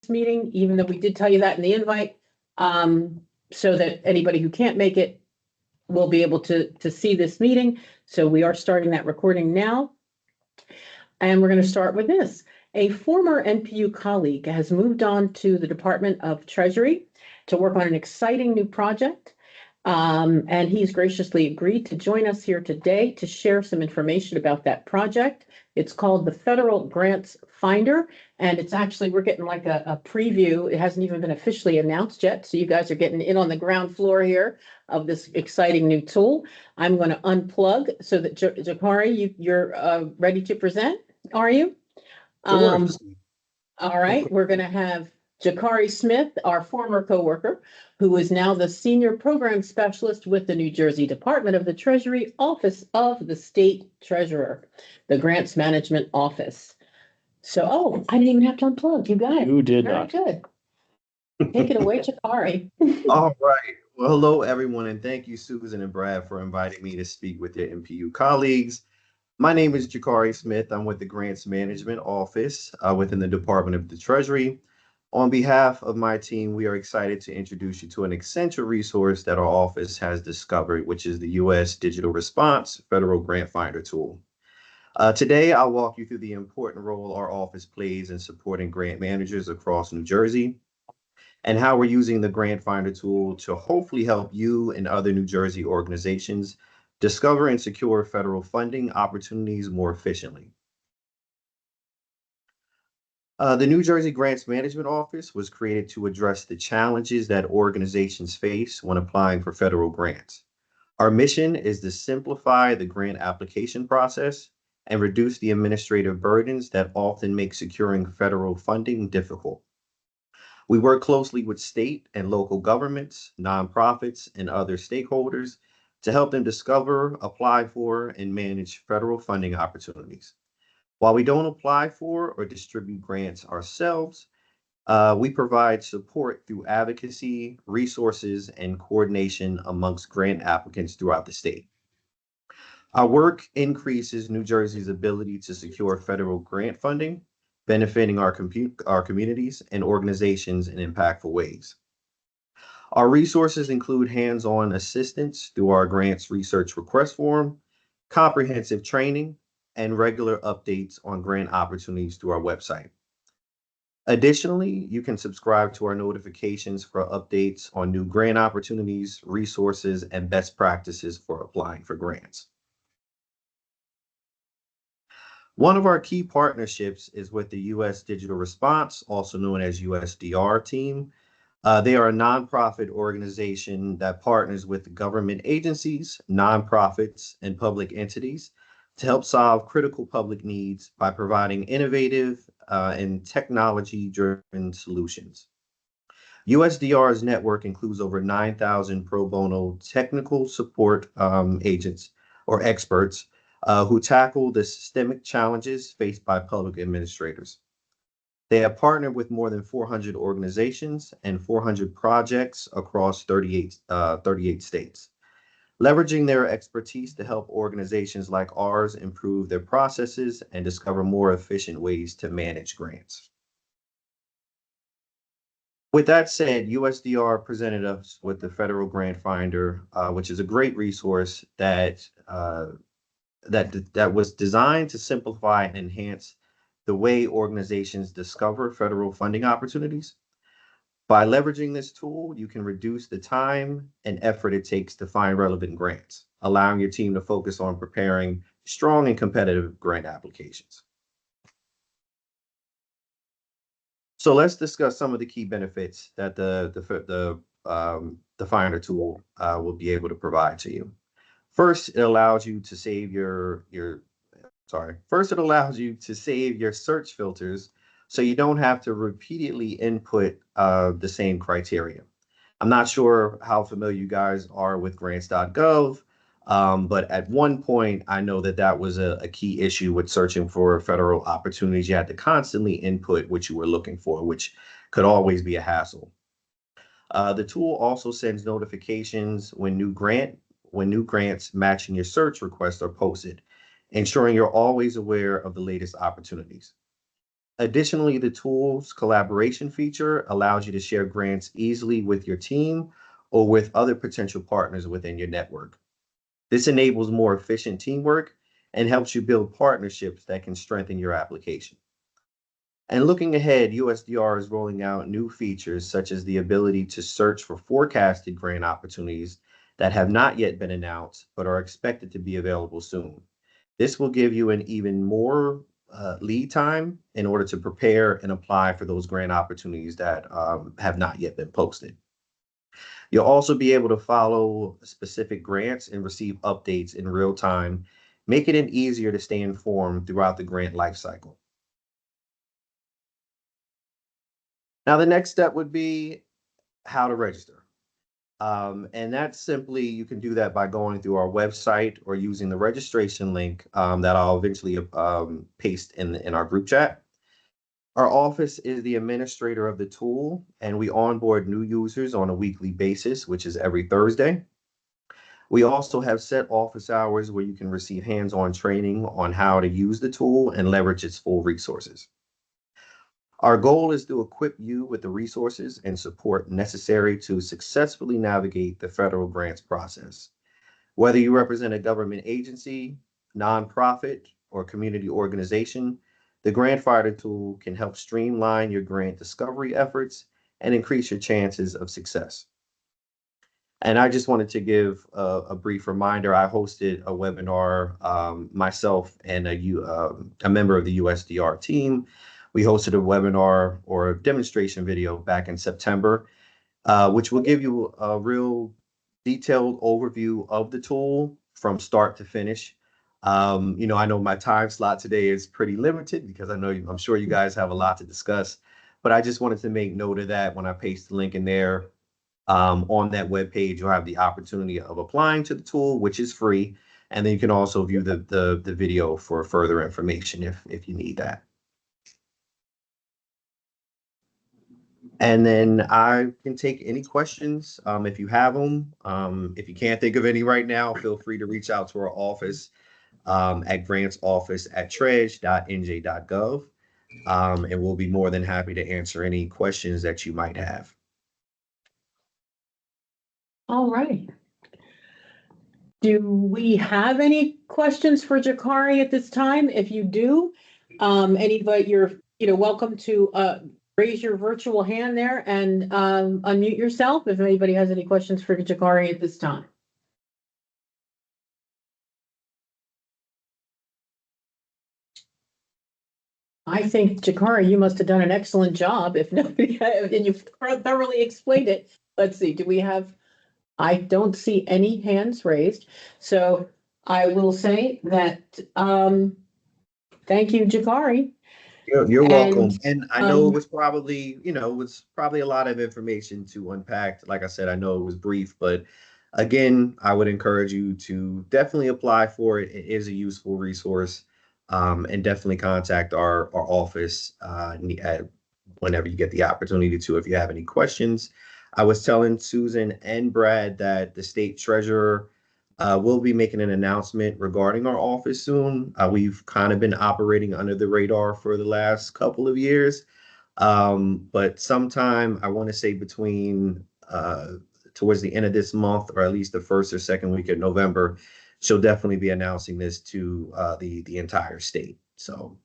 this meeting, even though we did tell you that in the invite, so that anybody who can't make it will be able to see this meeting. So we are starting that recording now. And we're going to start with this. A former NPU colleague has moved on to the Department of Treasury to work on an exciting new project. And he's graciously agreed to join us here today to share some information about that project. It's called the Federal Grants Finder, and it's actually, we're getting like a preview. It hasn't even been officially announced yet, so you guys are getting in on the ground floor here of this exciting new tool. I'm going to unplug so that Jakari, you're ready to present, are you? Sure. All right, we're going to have Jakari Smith, our former coworker, who is now the Senior Program Specialist with the New Jersey Department of the Treasury Office of the State Treasurer, the Grants Management Office. So, I didn't even have to unplug. You got it. You did Very not. good. Take it away, Jakari. All right. Well, hello, everyone, and thank you, Susan and Brad, for inviting me to speak with your NPU colleagues. My name is Jakari Smith. I'm with the Grants Management Office within the Department of the Treasury. On behalf of my team, we are excited to introduce you to an essential resource that our office has discovered, which is the U.S. Digital Response Federal Grant Finder tool. Today, I'll walk you through the important role our office plays in supporting grant managers across New Jersey and how we're using the Grant Finder tool to hopefully help you and other New Jersey organizations discover and secure federal funding opportunities more efficiently. The New Jersey Grants Management Office was created to address the challenges that organizations face when applying for federal grants. Our mission is to simplify the grant application process and reduce the administrative burdens that often make securing federal funding difficult. We work closely with state and local governments, nonprofits, and other stakeholders to help them discover, apply for, and manage federal funding opportunities. While we don't apply for or distribute grants ourselves, we provide support through advocacy, resources, and coordination amongst grant applicants throughout the state. Our work increases New Jersey's ability to secure federal grant funding, benefiting our communities and organizations in impactful ways. Our resources include hands-on assistance through our grants research request form, comprehensive training, and regular updates on grant opportunities through our website. Additionally, you can subscribe to our notifications for updates on new grant opportunities, resources, and best practices for applying for grants. One of our key partnerships is with the U.S. Digital Response, also known as USDR team. They are a nonprofit organization that partners with government agencies, nonprofits, and public entities to help solve critical public needs by providing innovative and technology-driven solutions. USDR's network includes over 9,000 pro bono technical support agents or experts who tackle the systemic challenges faced by public administrators. They have partnered with more than 400 organizations and 400 projects across 38 states, leveraging their expertise to help organizations like ours improve their processes and discover more efficient ways to manage grants. With that said, USDR presented us with the Federal Grant Finder, which is a great resource that was designed to simplify and enhance the way organizations discover federal funding opportunities. By leveraging this tool, you can reduce the time and effort it takes to find relevant grants, allowing your team to focus on preparing strong and competitive grant applications. So let's discuss some of the key benefits that the Finder tool will be able to provide to you. First, it allows you to save your search filters so you don't have to repeatedly input the same criteria. I'm not sure how familiar you guys are with grants.gov, but at one point, I know that was a key issue with searching for federal opportunities. You had to constantly input what you were looking for, which could always be a hassle. The tool also sends notifications when new grants matching your search requests are posted, ensuring you're always aware of the latest opportunities. Additionally, the tool's collaboration feature allows you to share grants easily with your team or with other potential partners within your network. This enables more efficient teamwork and helps you build partnerships that can strengthen your application. And looking ahead, USDR is rolling out new features such as the ability to search for forecasted grant opportunities that have not yet been announced but are expected to be available soon. This will give you an even more lead time in order to prepare and apply for those grant opportunities that have not yet been posted. You'll also be able to follow specific grants and receive updates in real time, making it easier to stay informed throughout the grant lifecycle. Now, the next step would be how to register. And that's simply, you can do that by going through our website or using the registration link that I'll eventually paste in our group chat. Our office is the administrator of the tool, and we onboard new users on a weekly basis, which is every Thursday. We also have set office hours where you can receive hands-on training on how to use the tool and leverage its full resources. Our goal is to equip you with the resources and support necessary to successfully navigate the federal grants process. Whether you represent a government agency, nonprofit, or community organization, the Grant Fighter tool can help streamline your grant discovery efforts and increase your chances of success. And I just wanted to give a brief reminder. I hosted a webinar, myself and a member of the USDR team. We hosted a webinar or a demonstration video back in September, which will give you a real detailed overview of the tool from start to finish. I know my time slot today is pretty limited because I'm sure you guys have a lot to discuss, but I just wanted to make note of that when I paste the link in there. On that web page, you'll have the opportunity of applying to the tool, which is free, and then you can also view the video for further information if you need that. And then I can take any questions if you have them. If you can't think of any right now, feel free to reach out to our office at grantsoffice@treg.nj.gov, and we'll be more than happy to answer any questions that you might have. All right. Do we have any questions for Jakari at this time? If you do, anybody, you're welcome to raise your virtual hand there and unmute yourself if anybody has any questions for Jakari at this time. I think, Jakari, you must have done an excellent job if nobody, and you've thoroughly explained it. Let's see, do we have, I don't see any hands raised. So I will say that, thank you, Jakari. You're welcome. And I know it um, was probably, a lot of information to unpack. Like I said, I know it was brief, but again, I would encourage you to definitely apply for it. It is a useful resource. And definitely contact our office whenever you get the opportunity to, if you have any questions. I was telling Susan and Brad that the state treasurer will be making an announcement regarding our office soon. We've kind of been operating under the radar for the last couple of years. But sometime, I want to say between towards the end of this month, or at least the first or second week of November, she'll definitely be announcing this to the entire state. So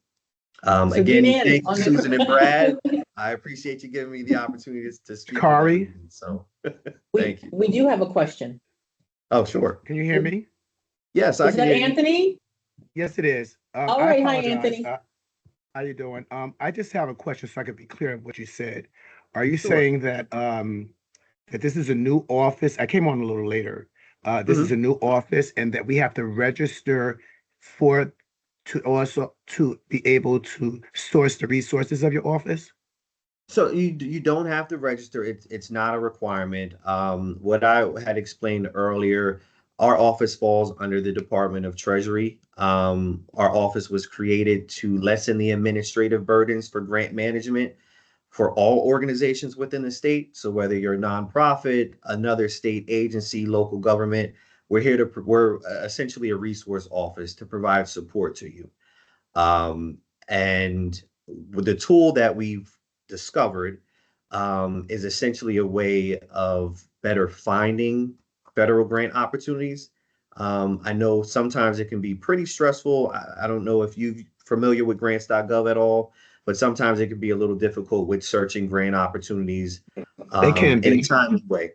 again, thank you, Susan and Brad. I appreciate you giving me the opportunity to speak. Kari, so thank you. We do have a question. Oh, sure. Can you hear me? Yes, I can. Is that hear Anthony? You. Yes, it is. All right, hi, Anthony. How you doing? I just have a question so I can be clear of what you said. Are you saying that that this is a new office? I came on a little later. This is a new office, and that we have to register to be able to source the resources of your office? So you don't have to register. It's not a requirement. What I had explained earlier, our office falls under the Department of Treasury. Our office was created to lessen the administrative burdens for grant management for all organizations within the state. So whether you're a nonprofit, another state agency, local government, we're essentially a resource office to provide support to you. And with the tool that we've discovered is essentially a way of better finding federal grant opportunities. I know sometimes it can be pretty stressful. I don't know if you're familiar with grants.gov at all, but sometimes it can be a little difficult with searching grant opportunities They can in a be. timely way.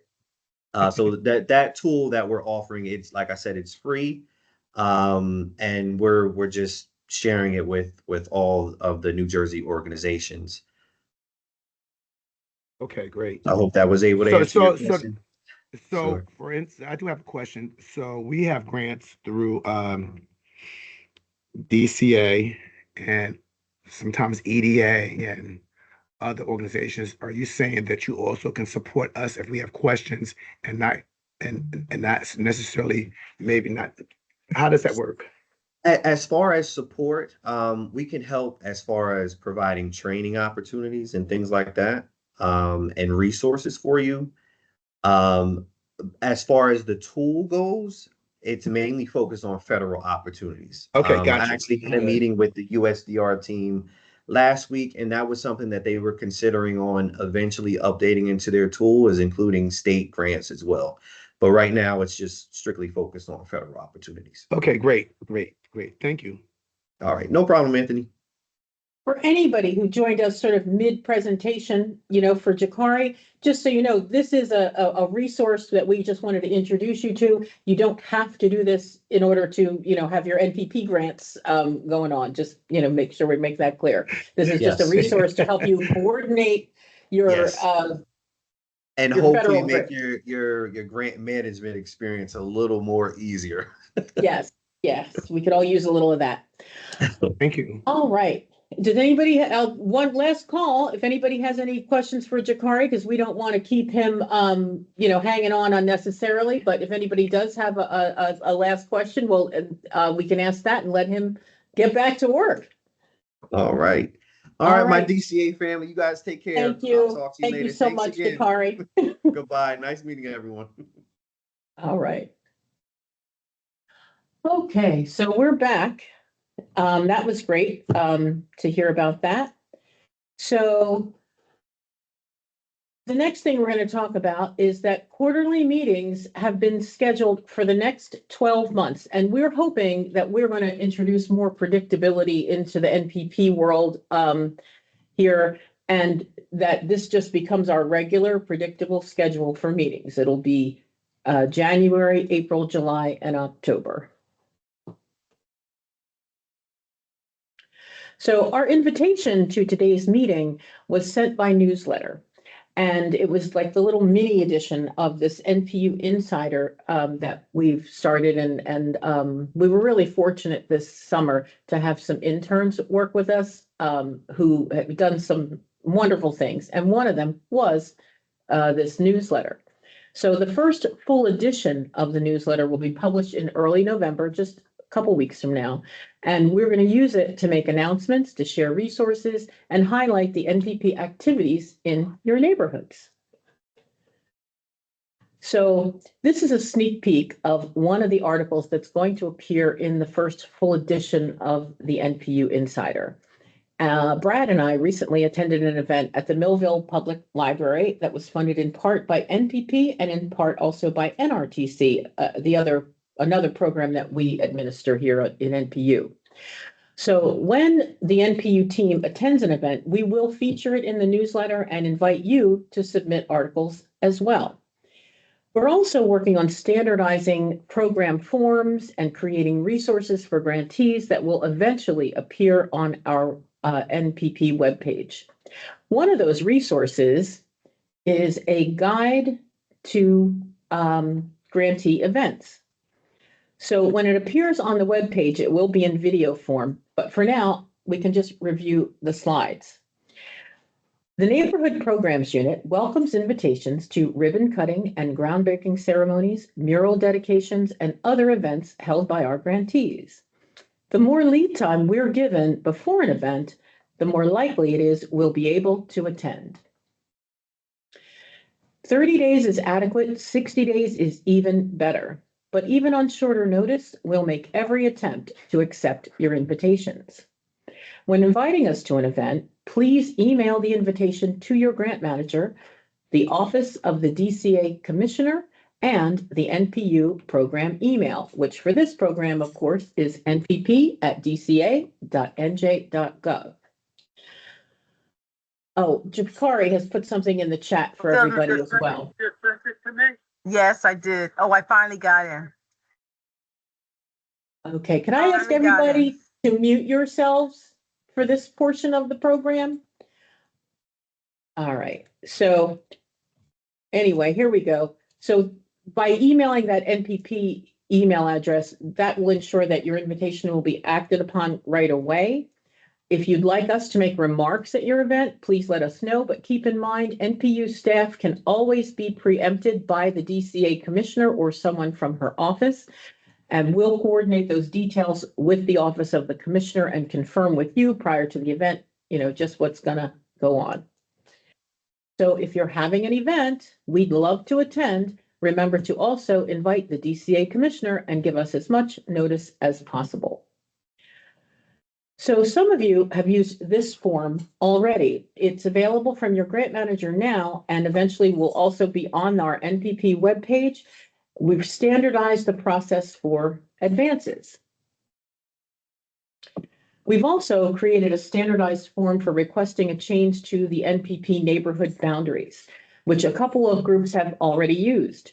So that tool that we're offering, it's like I said, it's free, and we're just sharing it with all of the New Jersey organizations. Okay, great. I hope that was able to So, answer your so, so, question. so, Sure. for instance, I do have a question. So we have grants through DCA and sometimes EDA and other organizations. Are you saying that you also can support us if we have questions and not and not necessarily maybe not? How does that work? As far as support, we can help as far as providing training opportunities and things like that, and resources for you. Um, as far as the tool goes, it's mainly focused on federal opportunities. Okay, I got you. actually had a Good. meeting with the USDR team last week, and that was something that they were considering on eventually updating into their tool, is including state grants as well. But right now, it's just strictly focused on federal opportunities. Okay, great, great, great. Thank you. All right, no problem, Anthony. For anybody who joined us sort of mid-presentation, you know, for Jakari, just so you know, this is a resource that we just wanted to introduce you to. You don't have to do this in order to, you know, have your NPP grants going on. Just, you know, make sure we make that clear. This is just a Yes. resource to help you coordinate your Yes. And your hopefully federal make grant. your grant management experience a little more easier. Yes, yes, we could all use a little of that. Thank you. All right. Does anybody, one last call, if anybody has any questions for Jakari, because we don't want to keep him, you know, hanging on unnecessarily, but if anybody does have a last question, well, we can ask that and let him get back to work. All right. All All right, my right. DCA family, you guys take care. Thank I'll you. talk to you Thank you later. so Thanks much, again. Jakari. Goodbye. Nice meeting everyone. All right. Okay, so we're back. That was great, to hear about that. So the next thing we're going to talk about is that quarterly meetings have been scheduled for the next 12 months. And we're hoping that we're going to introduce more predictability into the NPP world here, and that this just becomes our regular predictable schedule for meetings. It'll be January, April, July, and October. So our invitation to today's meeting was sent by newsletter. And it was like the little mini edition of this NPU Insider that we've started. And we were really fortunate this summer to have some interns work with us who have done some wonderful things. And one of them was this newsletter. So the first full edition of the newsletter will be published in early November, just a couple weeks from now. And we're going to use it to make announcements, to share resources, and highlight the NPP activities in your neighborhoods. So this is a sneak peek of one of the articles that's going to appear in the first full edition of the NPU Insider. Brad and I recently attended an event at the Millville Public Library that was funded in part by NPP and in part also by NRTC, another program that we administer here in NPU. So when the NPU team attends an event, we will feature it in the newsletter and invite you to submit articles as well. We're also working on standardizing program forms and creating resources for grantees that will eventually appear on our NPP webpage. One of those resources is a guide to grantee events. So when it appears on the webpage, it will be in video form, but for now, we can just review the slides. The Neighborhood Programs Unit welcomes invitations to ribbon cutting and groundbreaking ceremonies, mural dedications, and other events held by our grantees. The more lead time we're given before an event, the more likely it is we'll be able to attend. 30 days is adequate, 60 days is even better. But even on shorter notice, we'll make every attempt to accept your invitations. When inviting us to an event, please email the invitation to your grant manager, the Office of the DCA Commissioner, and the NPU program email, which for this program, of course, is npp@dca.nj.gov. Oh, Jakari has put something in the chat for everybody as well. Yes, I did. Oh, I finally got in. Okay, can I ask everybody to mute yourselves for this portion of the program? All right, so anyway, here we go. So by emailing that NPP email address, that will ensure that your invitation will be acted upon right away. If you'd like us to make remarks at your event, please let us know, but keep in mind, NPU staff can always be preempted by the DCA commissioner or someone from her office, and we'll coordinate those details with the office of the commissioner and confirm with you prior to the event, just what's gonna go on. So if you're having an event, we'd love to attend. Remember to also invite the DCA commissioner and give us as much notice as possible. So some of you have used this form already. It's available from your grant manager now, and eventually will also be on our NPP webpage. We've standardized the process for advances. We've also created a standardized form for requesting a change to the NPP neighborhood boundaries, which a couple of groups have already used.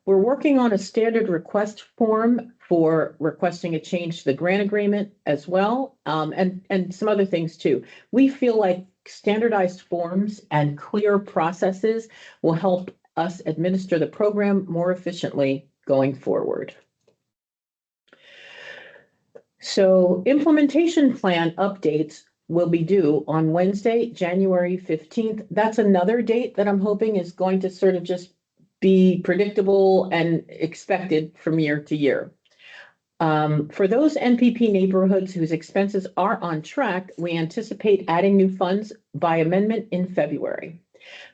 We're working on a standard request form for requesting a change to the grant agreement as well, and some other things too. We feel like standardized forms and clear processes will help us administer the program more efficiently going forward. So implementation plan updates will be due on Wednesday, January 15th. That's another date that I'm hoping is going to sort of just be predictable and expected from year to year. For those NPP neighborhoods whose expenses are on track, we anticipate adding new funds by amendment in February.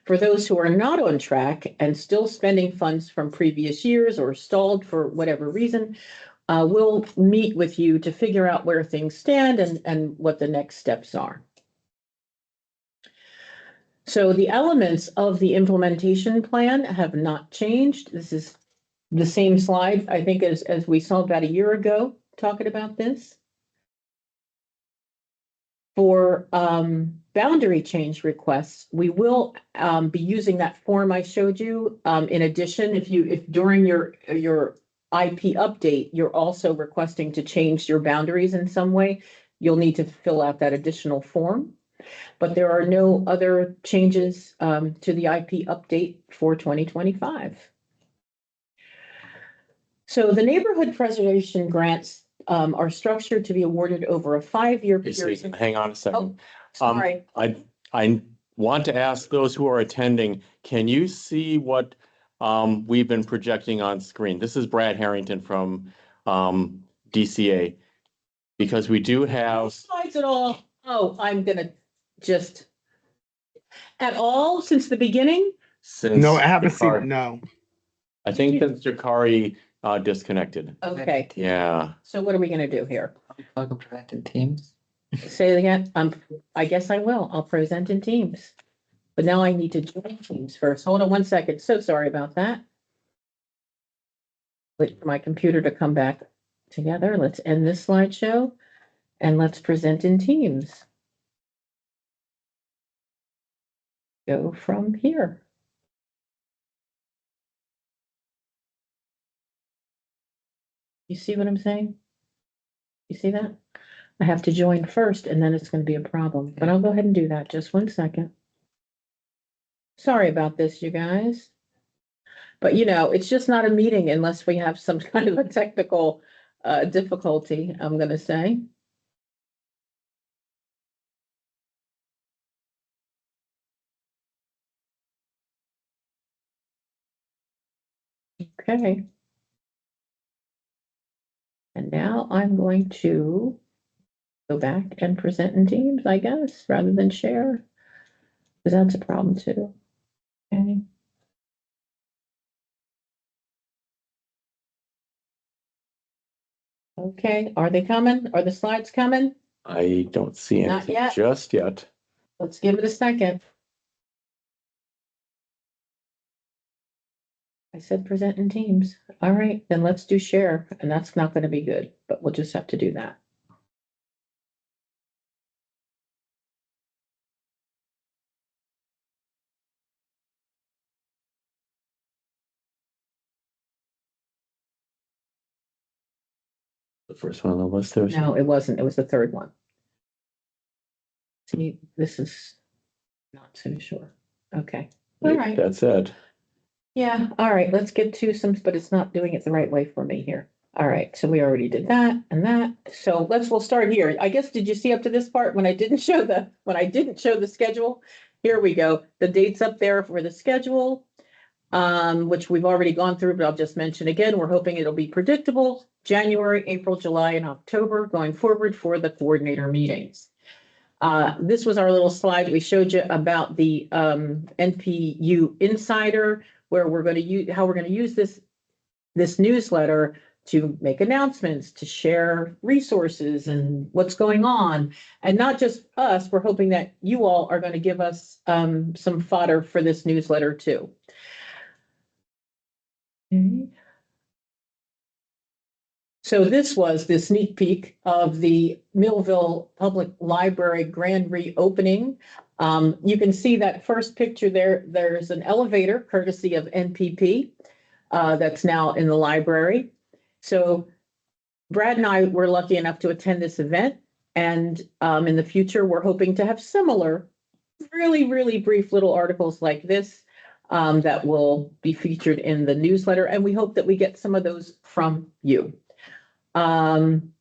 For those who are not on track and still spending funds from previous years or stalled for whatever reason, we'll meet with you to figure out where things stand and what the next steps are. So the elements of the implementation plan have not changed. This is the same slide, I think, as we saw about a year ago, talking about this. For boundary change requests, we will be using that form I showed you. In addition, if during your IP update, you're also requesting to change your boundaries in some way, you'll need to fill out that additional form. But there are no other changes to the IP update for 2025. So the neighborhood preservation grants are structured to be awarded over a 5-year period. Hang on a second. Sorry. I want to ask those who are attending, can you see what we've been projecting on screen? This is Brad Harrington from DCA. Because we do have Slides at all. Oh, I'm gonna just at all since the beginning. since No, I haven't Jakari- seen, no. I think since Jakari disconnected. Okay, Yeah. so what are we gonna do here? Plug and present in Teams. Say it again. I guess I will. I'll present in Teams. But now I need to join Teams first. Hold on one second. So sorry about that. Wait for my computer to come back together. Let's end this slideshow and let's present in Teams. Go from here. You see what I'm saying? You see that? I have to join first and then it's going to be a problem, but I'll go ahead and do that. Just one second. Sorry about this, you guys. But it's just not a meeting unless we have some kind of a technical difficulty, I'm going to say. Okay. And now I'm going to go back and present in Teams, I guess, rather than share, because that's a problem too. Okay. Okay, are they coming? Are the slides coming? I don't see Not anything yet. just yet. Let's give it a second. I said present in Teams. All right, then let's do share, and that's not gonna be good, but we'll just have to do that. The first one on the list there. No, it wasn't. It was the third one. See, this is not so sure. Okay, all right. That's it. Yeah, all right, let's get to some, but it's not doing it the right way for me here. All right, so we already did that and that. So we'll start here. I guess, did you see up to this part when I didn't show the schedule? Here we go. The dates up there for the schedule, which we've already gone through, but I'll just mention again, we're hoping it'll be predictable. January, April, July, and October going forward for the coordinator meetings. This was our little slide we showed you about the NPU Insider, where we're going to use how we're going to use this newsletter to make announcements, to share resources and what's going on. And not just us, we're hoping that you all are going to give us some fodder for this newsletter too. Okay. So this was the sneak peek of the Millville Public Library grand reopening. You can see that first picture there. There's an elevator courtesy of NPP that's now in the library. So Brad and I were lucky enough to attend this event. And in the future, we're hoping to have similar, really, really brief little articles like this that will be featured in the newsletter. And we hope that we get some of those from you. And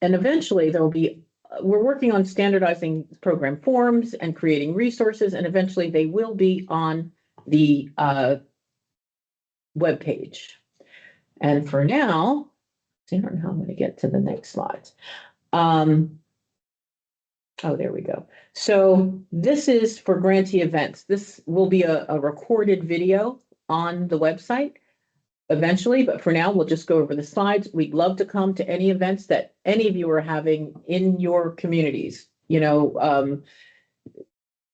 eventually there will be, we're working on standardizing program forms and creating resources, and eventually they will be on the webpage. And for now, I don't know how I'm going to get to the next slides. Oh, there we go. So this is for grantee events. This will be a recorded video on the website eventually, but for now, we'll just go over the slides. We'd love to come to any events that any of you are having in your communities. You know,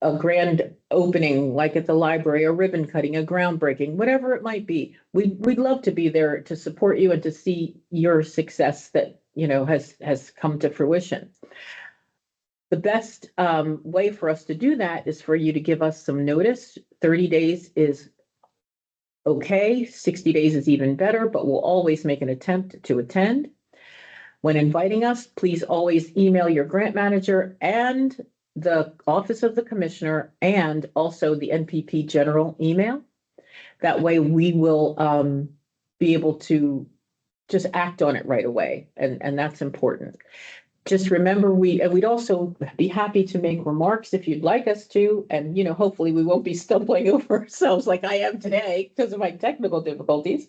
a grand opening like at the library, a ribbon cutting, a groundbreaking, whatever it might be. We'd love to be there to support you and to see your success that, you know, has come to fruition. The best way for us to do that is for you to give us some notice. 30 days is okay, 60 days is even better, but we'll always make an attempt to attend. When inviting us, please always email your grant manager and the Office of the Commissioner and also the NPP general email. That way we will be able to just act on it right away, and that's important. Just remember, we'd also be happy to make remarks if you'd like us to, and, you know, hopefully we won't be stumbling over ourselves like I am today because of my technical difficulties.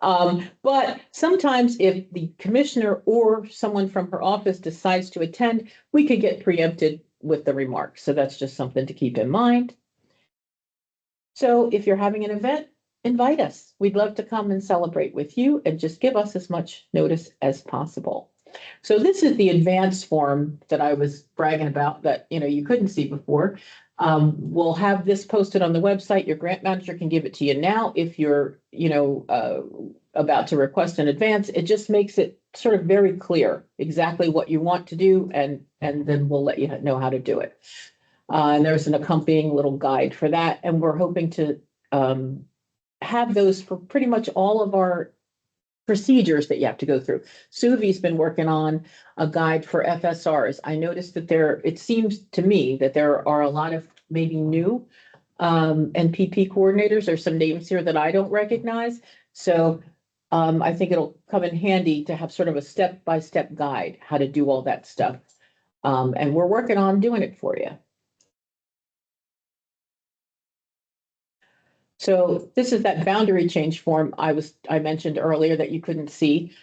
But sometimes if the commissioner or someone from her office decides to attend, we could get preempted with the remarks. So that's just something to keep in mind. So if you're having an event, invite us. We'd love to come and celebrate with you, and just give us as much notice as possible. So this is the advanced form that I was bragging about that, you know, you couldn't see before. We'll have this posted on the website. Your grant manager can give it to you now if you're, you know, about to request in advance. It just makes it sort of very clear exactly what you want to do, and then we'll let you know how to do it. And there's an accompanying little guide for that, and we're hoping to have those for pretty much all of our procedures that you have to go through. Suvi's been working on a guide for FSRs. I noticed that it seems to me that there are a lot of maybe new NPP coordinators. There's some names here that I don't recognize. So I think it'll come in handy to have sort of a step-by-step guide, how to do all that stuff. And we're working on doing it for you. So this is that boundary change form I mentioned earlier that you couldn't see.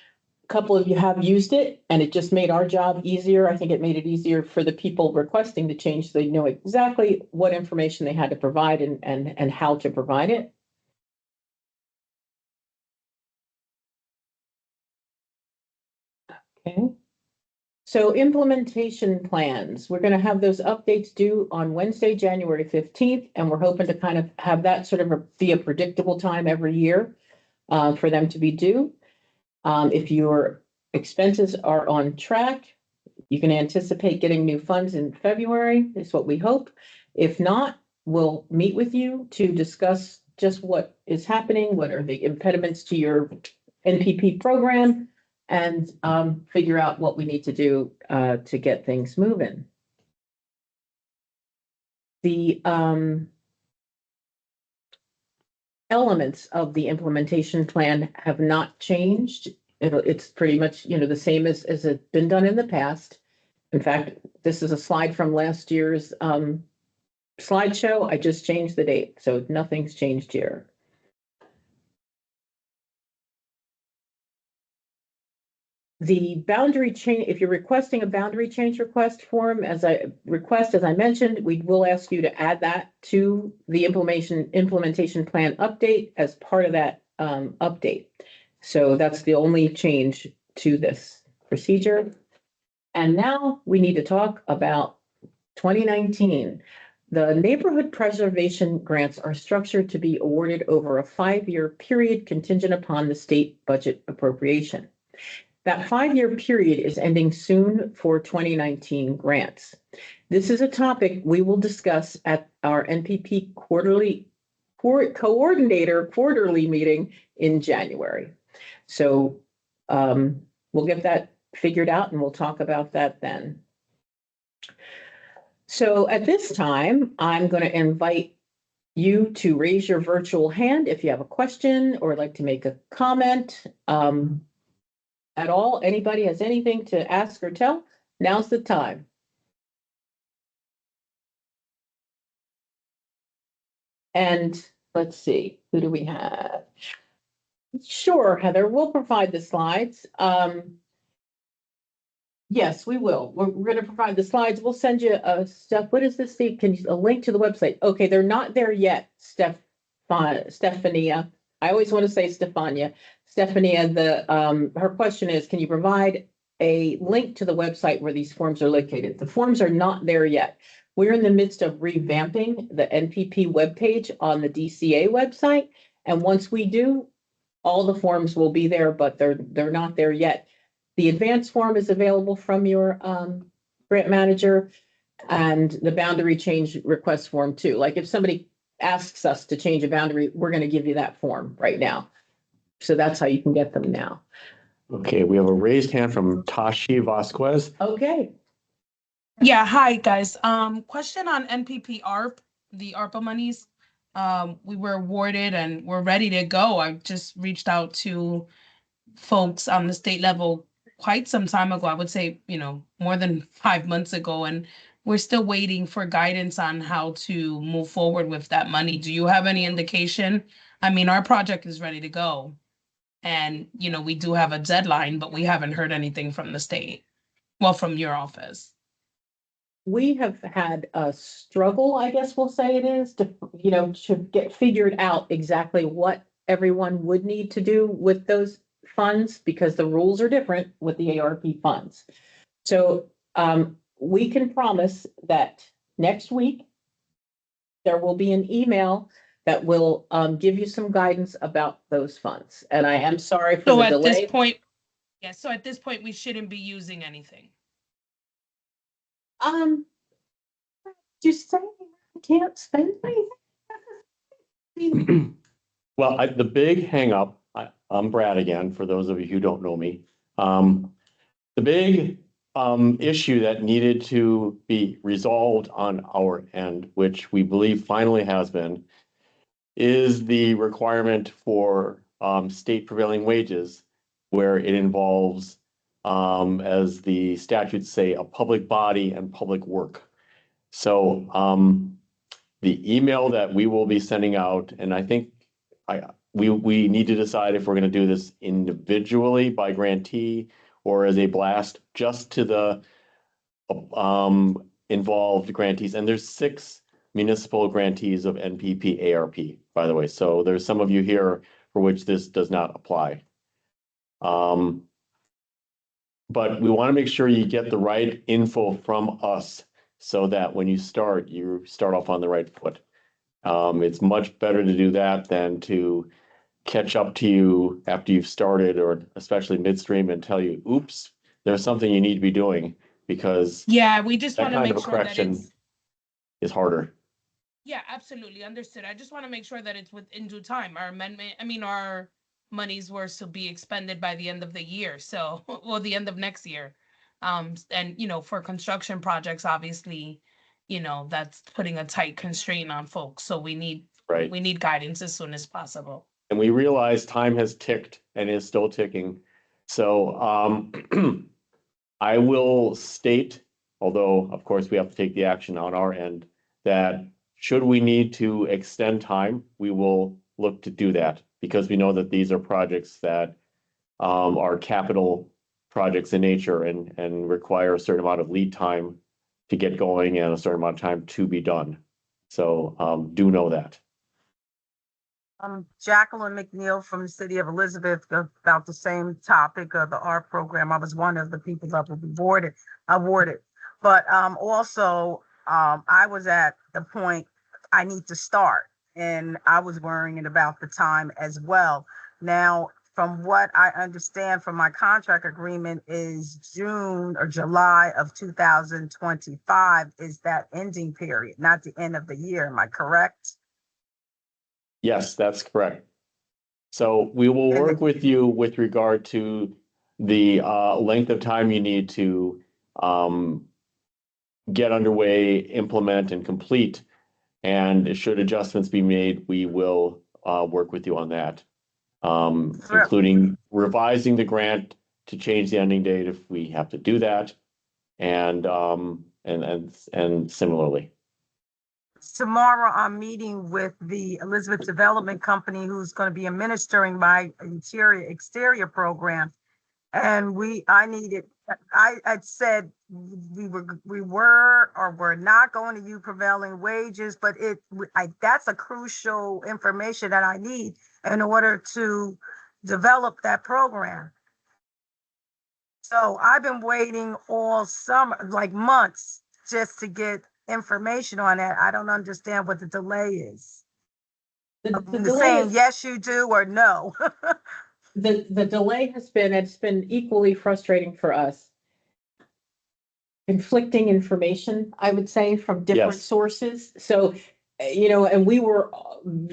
A couple of you have used it, and it just made our job easier. I think it made it easier for the people requesting the change, so they know exactly what information they had to provide and how to provide it. Okay. So implementation plans, we're gonna have those updates due on Wednesday, January 15th, and we're hoping to kind of have that sort of be a predictable time every year for them to be due. If your expenses are on track, you can anticipate getting new funds in February, is what we hope. If not, we'll meet with you to discuss just what is happening, what are the impediments to your NPP program, and figure out what we need to do to get things moving. The elements of the implementation plan have not changed. It's pretty much, the same as it's been done in the past. In fact, this is a slide from last year's slideshow. I just changed the date, so nothing's changed here. The boundary change, if you're requesting a boundary change request form, as I mentioned, we will ask you to add that to the implementation plan update as part of that update. So that's the only change to this procedure. And now we need to talk about 2019. The neighborhood preservation grants are structured to be awarded over a 5-year period contingent upon the state budget appropriation. That 5-year period is ending soon for 2019 grants. This is a topic we will discuss at our NPP coordinator quarterly meeting in January. So we'll get that figured out and we'll talk about that then. So at this time, I'm going to invite you to raise your virtual hand if you have a question or like to make a comment. At all, anybody has anything to ask or tell, now's the time. And let's see, who do we have? Sure, Heather, we'll provide the slides. Yes, we will. We're going to provide the slides. We'll send you a stuff. What is this? A link to the website. Okay, they're not there yet, Stephania. I always want to say Stephania. Her question is, can you provide a link to the website where these forms are located? The forms are not there yet. We're in the midst of revamping the NPP webpage on the DCA website. And once we do, all the forms will be there, but they're not there yet. The advanced form is available from your grant manager, and the boundary change request form too. Like if somebody asks us to change a boundary, we're going to give you that form right now. So that's how you can get them now. Okay, we have a raised hand from Tashi Vasquez. Okay. Yeah, hi guys. Question on NPP ARP, the ARPA monies. We were awarded and we're ready to go. I just reached out to folks on the state level quite some time ago. I would say, more than 5 months ago, and we're still waiting for guidance on how to move forward with that money. Do you have any indication? I mean, our project is ready to go. And, we do have a deadline, but we haven't heard anything from the state. Well, from your office. We have had a struggle, I guess we'll say it is, to get figured out exactly what everyone would need to do with those funds because the rules are different with the ARP funds. So we can promise that next week there will be an email that will give you some guidance about those funds. And I am sorry for the delay. So at this point, we shouldn't be using anything. Just saying I can't spend anything. Well, the big hangup, I'm Brad again, for those of you who don't know me. The big issue that needed to be resolved on our end, which we believe finally has been, is the requirement for state prevailing wages, where it involves, as the statutes say, a public body and public work. So the email that we will be sending out, and I think we need to decide if we're going to do this individually by grantee or as a blast just to the involved grantees. And there's 6 municipal grantees of NPP ARP, by the way. So there's some of you here for which this does not apply. but we want to make sure you get the right info from us so that when you start off on the right foot. It's much better to do that than to catch up to you after you've started, or especially midstream, and tell you, oops, there's something you need to be doing, because Yeah, we just that want to kind of make a sure that correction it's, is harder. yeah, absolutely understood. I just want to make sure that it's within due time. Our amendment, I mean, our monies were to be expended by the end of the year, so, well, the end of next year. And, you know, for construction projects, obviously, you know, that's putting a tight constraint on folks, so we need Right. guidance as soon as possible. And we realize time has ticked and is still ticking. So I will state, although of course we have to take the action on our end, that should we need to extend time, we will look to do that, because we know that these are projects that are capital projects in nature and require a certain amount of lead time to get going and a certain amount of time to be done. So do know that. Jacqueline McNeil from the city of Elizabeth, about the same topic of the art program. I was one of the people that will be awarded. But also, I was at the point I need to start, and I was worrying about the time as well. Now, from what I understand from my contract agreement, is June or July of 2025 is that ending period, not the end of the year. Am I correct? Yes, that's correct. So we will And work with you with regard to the length of time you need to get underway, implement, and complete. And should adjustments be made, we will work with you on that, Sure. including revising the grant to change the ending date if we have to do that, and similarly. Tomorrow, I'm meeting with the Elizabeth Development Company, who's going to be administering my exterior program. And I had said we were or were not going to use prevailing wages, but that's a crucial information that I need in order to develop that program. So I've been waiting all summer, like months, just to get information on that. I don't understand what the delay is. The You're delay saying is, yes, you do, or no? the delay has been, it's been equally frustrating for us. Conflicting information, I would say, from different Yes. sources. So, you know, and we were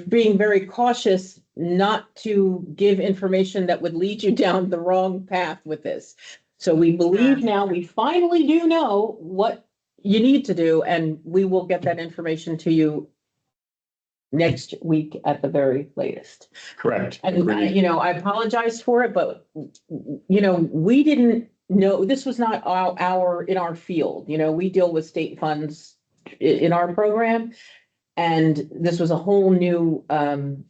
being very cautious not to give information that would lead you down the wrong path with this. So we believe Yeah. now we finally do know what you need to do, and we will get that information to you next week at the very latest. Correct. And, Agreed. you know, I apologize for it, but, you know, we didn't know, this was not in our field, you know, we deal with state funds in our program. And this was a whole new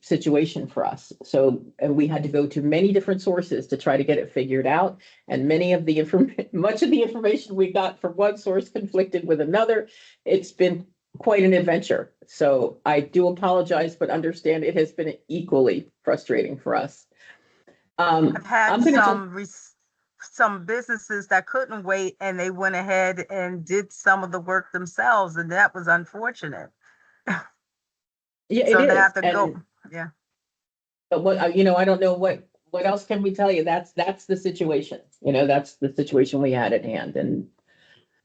situation for us. So, and we had to go to many different sources to try to get it figured out. And much of the information we got from one source conflicted with another. It's been quite an adventure. So I do apologize, but understand it has been equally frustrating for us. I've had I'm gonna some businesses that couldn't wait, and they went ahead and did some of the work themselves, and that was unfortunate. Yeah, So it they is. have to go. And, Yeah. but what, you know, I don't know what else can we tell you? That's the situation. You know, that's the situation we had at hand. And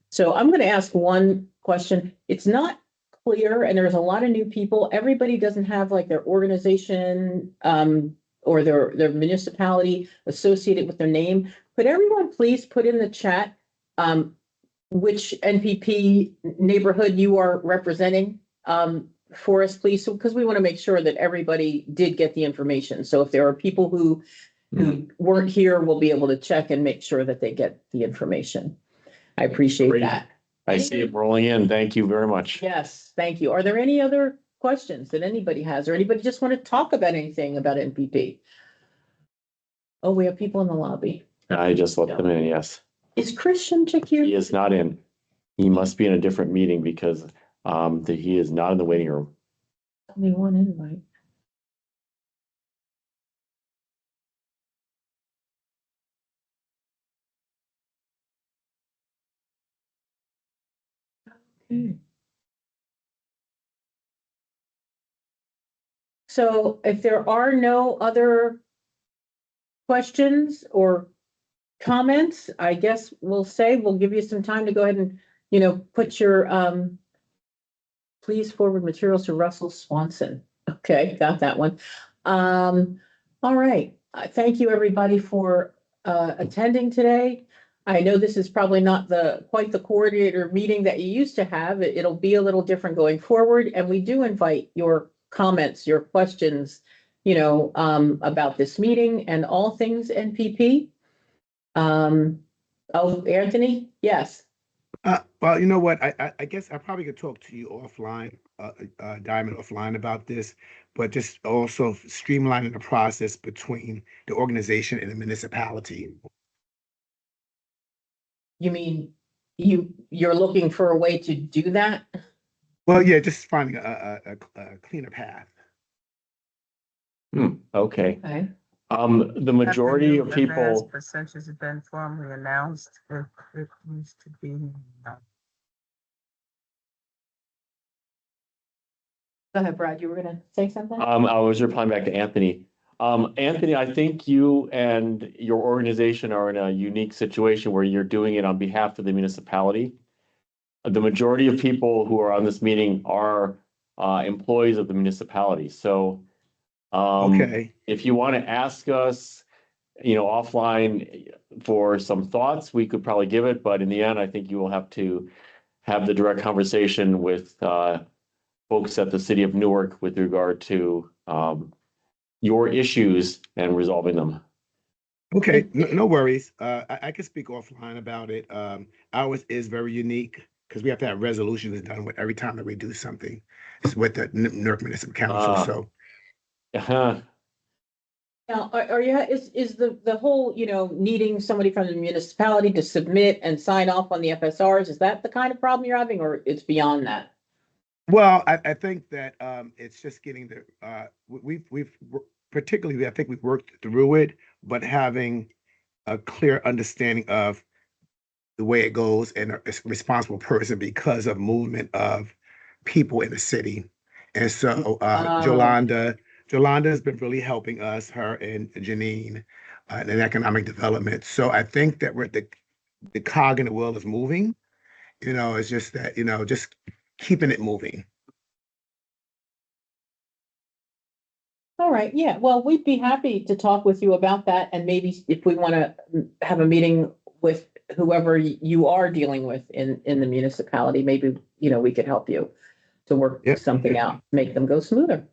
so I'm going to ask one question. It's not clear, and there's a lot of new people. Everybody doesn't have like their organization or their municipality associated with their name. Could everyone please put in the chat which NPP neighborhood you are representing for us, please? So, because we want to make sure that everybody did get the information. So if there are people who weren't here, we'll be able to check and make sure that they get the information. I appreciate Great. that. I see it rolling in. Thank you very much. Yes, thank you. Are there any other questions that anybody has, or anybody just want to talk about anything about NPP? Oh, we have people in the lobby. I just let them in, yes. Is Christian Chick here? He is not in. He must be in a different meeting because he is not in the waiting room. Only one invite. So if there are no other questions or comments, I guess we'll give you some time to go ahead and, put your, please forward materials to Russell Swanson. Okay, got that one. All right. Thank you, everybody, for attending today. I know this is probably not quite the coordinator meeting that you used to have. It'll be a little different going forward, and we do invite your comments, your questions, about this meeting and all things NPP. Oh, Anthony? Yes. Well, you know what? I guess I probably could talk to you offline, Diamond offline about this, but just also streamlining the process between the organization and the municipality. You mean you're looking for a way to do that? Well, yeah, just finding a cleaner path. Okay. Okay. The majority of Advanced people, percentage has been formally announced. It needs to be. Go ahead, Brad. You were gonna say something? I was replying back to Anthony. Anthony, I think you and your organization are in a unique situation where you're doing it on behalf of the municipality. The majority of people who are on this meeting are employees of the municipality. So Okay. if you want to ask us, offline for some thoughts, we could probably give it. But in the end, I think you will have to have the direct conversation with folks at the city of Newark with regard to your issues and resolving them. Okay, no worries. I can speak offline about it. Ours is very unique because we have to have resolutions done with every time that we do something. It's with the Newark Municipal Council. So Uh-huh. Now, is the whole, needing somebody from the municipality to submit and sign off on the FSRs, is that the kind of problem you're having, or it's beyond that? well, I think that it's just getting we've particularly I think we've worked through it, but having a clear understanding of the way it goes and a responsible person because of movement of people in the city. And so Jolanda has been really helping us, her and Janine, in economic development. So I think that the cog in the wheel is moving. It's just that, just keeping it moving. All right, yeah, well, we'd be happy to talk with you about that, and maybe if we want to have a meeting with whoever you are dealing with in the municipality, maybe, we could help you to work Yep. something out, make them go smoother.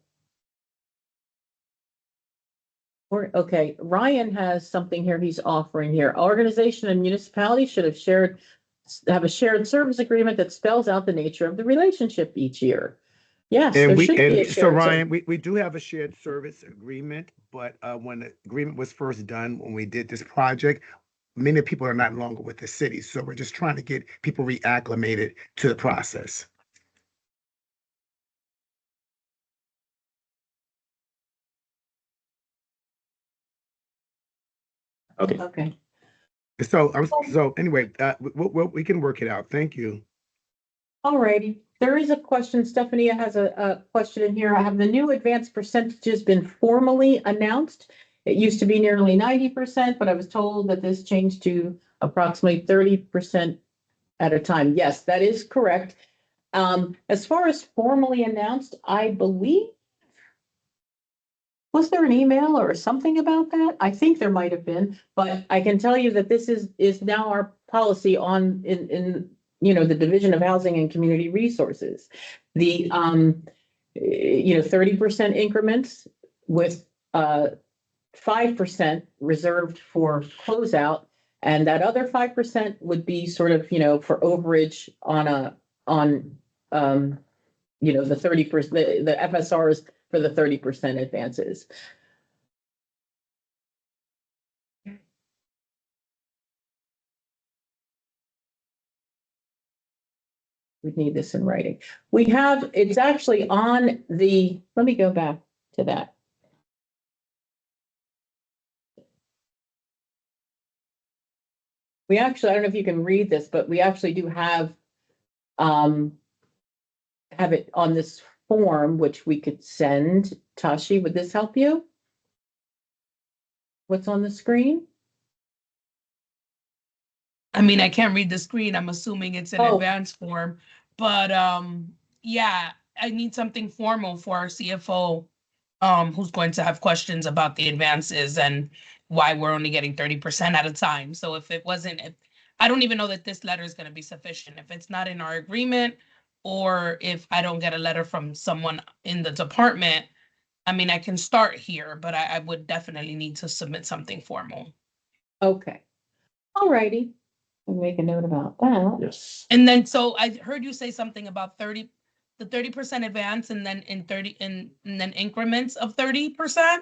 Okay, Ryan has something here he's offering here. Organization and municipality should have a shared service agreement that spells out the nature of the relationship each year. Yes, And there we should be a and so shared Ryan, we do have a shared service agreement, but when the agreement was first done, when we did this project, many people are not longer with the city. So we're just trying to get people reacclimated to the process. Okay. Okay. So anyway, we can work it out. Thank you. All righty. There is a question. Stephanie has a question in here. Have the new advanced percentages been formally announced? It used to be nearly 90%, but I was told that this changed to approximately 30% at a time. Yes, that is correct. As far as formally announced, I believe, was there an email or something about that? I think there might have been, but I can tell you that this is now our policy in the Division of Housing and Community Resources. The 30% increments with 5% reserved for closeout, and that other 5% would be sort of, for overage the 30%, the FSRs for the 30% advances. We need this in writing. It's actually on let me go back to that. I don't know if you can read this, but we actually do have have it on this form, which we could send. Tashi, would this help you? What's on the screen? I mean, I can't read the screen. I'm assuming it's an Oh. advanced form, but yeah, I need something formal for our CFO, who's going to have questions about the advances and why we're only getting 30% at a time. So if it wasn't, I don't even know that this letter is going to be sufficient. If it's not in our agreement, or if I don't get a letter from someone in the department, I mean, I can start here, but I would definitely need to submit something formal. Okay. All righty. I'll make a note about that. Yes. And then, so I heard you say something about the 30% advance and then and then increments of 30%.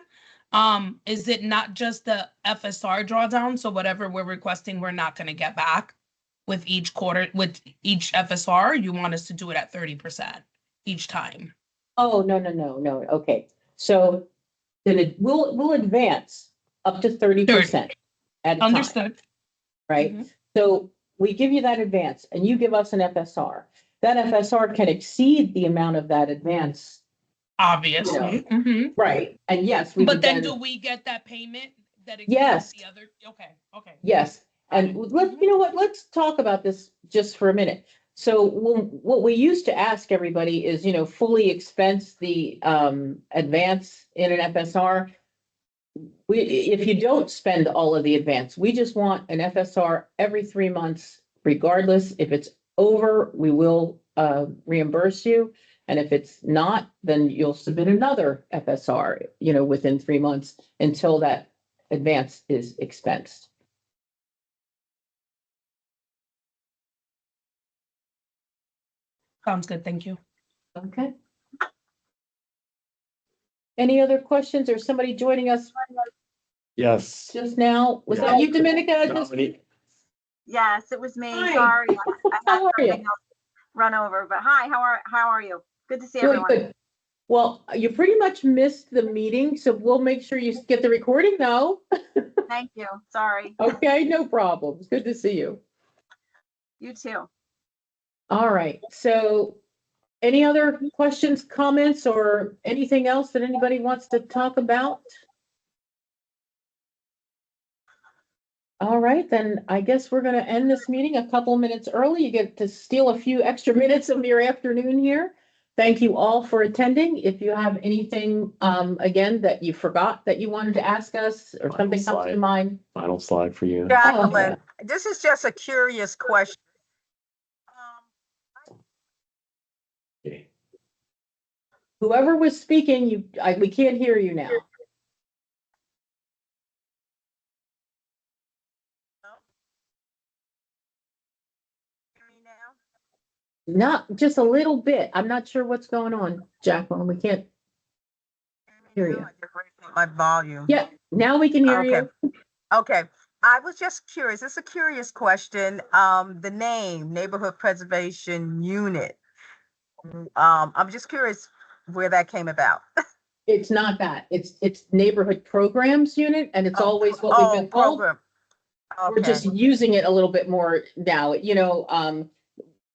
Is it not just the FSR drawdown? So whatever we're requesting, we're not gonna get back with each quarter, with each FSR? You want us to do it at 30% each time? Oh, no. Okay. So then we'll advance up to 30% at a time, Understood. right? Mhm. So we give you that advance and you give us an FSR. That FSR can exceed the amount of that advance. Obviously. Mhm. Right. And yes, we But would then do we get that payment that Yes. exceeds the other? Okay. Yes, and you know what, let's talk about this just for a minute. So what we used to ask everybody is, fully expense the advance in an FSR. If you don't spend all of the advance, we just want an FSR every 3 months, regardless. If it's over, we will reimburse you. And if it's not, then you'll submit another FSR, within 3 months until that advance is expensed. Sounds good, thank you. Okay. Any other questions or somebody joining us Yes. just now? Was that you, Dominica? Dominique, Yes, it was me. Hi. Sorry, I had How are you? something else run over. But hi, how are you? Good to see Good, everyone. good. Well, you pretty much missed the meeting, so we'll make sure you get the recording now. Thank you. Sorry. Okay, no problem. It's good to see you. You too. All right, so any other questions, comments, or anything else that anybody wants to talk about? All right, then I guess we're going to end this meeting a couple minutes early. You get to steal a few extra minutes of your afternoon here. Thank you all for attending. If you have anything, again, that you forgot that you wanted to ask us or something comes to mind. final slide for you. Jacqueline, this is just a curious question. Okay. Whoever was speaking, we can't hear you now. Not just a little bit. I'm not sure what's going on, Jacqueline. We can't hear you. My volume. Yeah, now we can hear Okay. you. Okay, I was just curious. It's a curious question. The name Neighborhood Preservation Unit. I'm just curious where that came about. It's not that. It's Neighborhood Programs Unit, and it's always what we've been told. Program. We're just using it a little bit more now.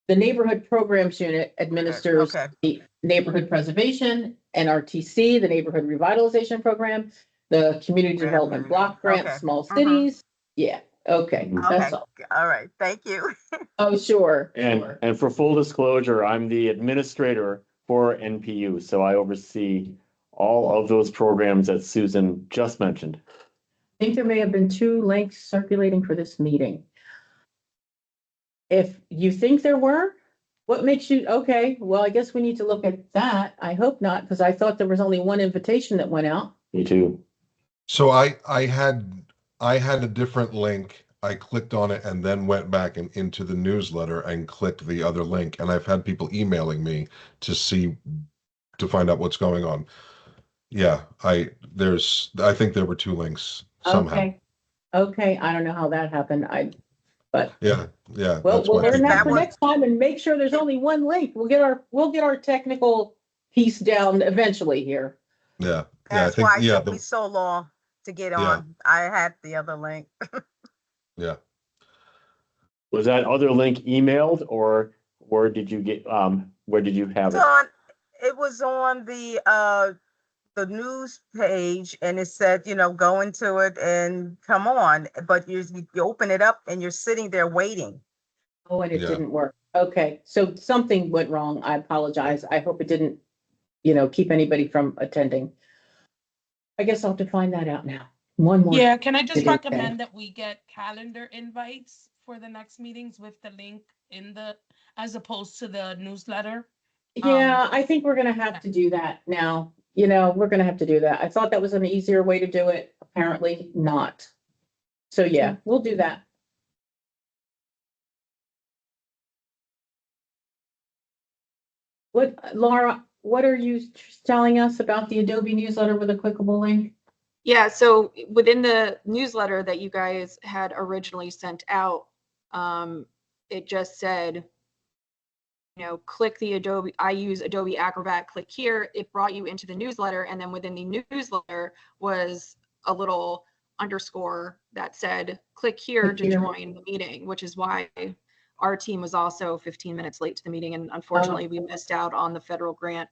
The Neighborhood Programs Unit administers Okay. the Neighborhood Preservation, NRTC, the Neighborhood Revitalization Program, the Community Development Block Grant, Okay. Small Cities. Yeah, okay, that's all. All right, thank you. Oh, sure. And for full disclosure, I'm the administrator for NPU, so I oversee all of those programs that Susan just mentioned. I think there may have been 2 links circulating for this meeting. If you think there were, what makes you, okay, well, I guess we need to look at that. I hope not, because I thought there was only one invitation that went out. Me too. So I had a different link. I clicked on it and then went back and into the newsletter and clicked the other link. And I've had people emailing me to find out what's going on. Yeah, I think there were 2 links somehow. Okay, I don't know how that happened. Yeah. Well, that's we'll why learn that people- for next time and make sure there's only one link. We'll get our technical piece down eventually here. Yeah. I That's think why it took me so long to get on. I had the other link. yeah. Was that other link emailed or did you get Where did you have It's it? it was on the news page, and it said, go into it and come on, but you open it up and you're sitting there waiting. Oh, and it Yeah. didn't work. Okay, so something went wrong. I apologize. I hope it didn't, keep anybody from attending. I guess I'll have to find that out now. One more. Yeah, can I just Okay. recommend that we get calendar invites for the next meetings with the link as opposed to the newsletter? Yeah, I think we're gonna have to do that now. We're gonna have to do that. I thought that was an easier way to do it. Apparently not. So yeah, we'll do that. Laura, what are you telling us about the Adobe newsletter with a clickable link? Yeah, so within the newsletter that you guys had originally sent out, it just said, click the Adobe, I use Adobe Acrobat, click here. It brought you into the newsletter, and then within the newsletter was a little underscore that said, click here to join the meeting, which is why our team was also 15 minutes late to the meeting, and unfortunately we missed out on the federal grant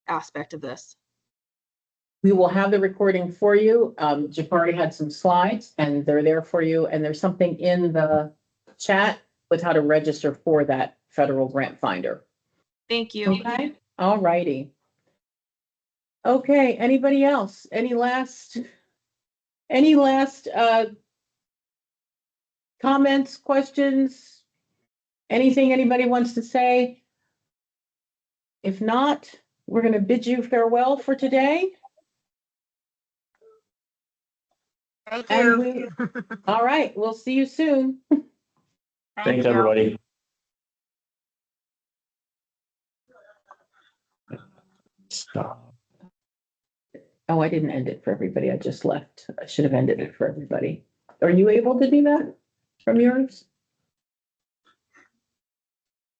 aspect of this. We will have the recording for you. Jafari had some slides and they're there for you. And there's something in the chat with how to register for that federal grant finder. Thank you. Okay, all righty. Okay, anybody else? Any last comments, questions? Anything anybody wants to say? If not, we're going to bid you farewell for today. Thank And you. all right, we'll see you soon. Thanks, you. everybody. Stop. Oh, I didn't end it for everybody. I just left. I should have ended it for everybody. Are you able to do that from yours?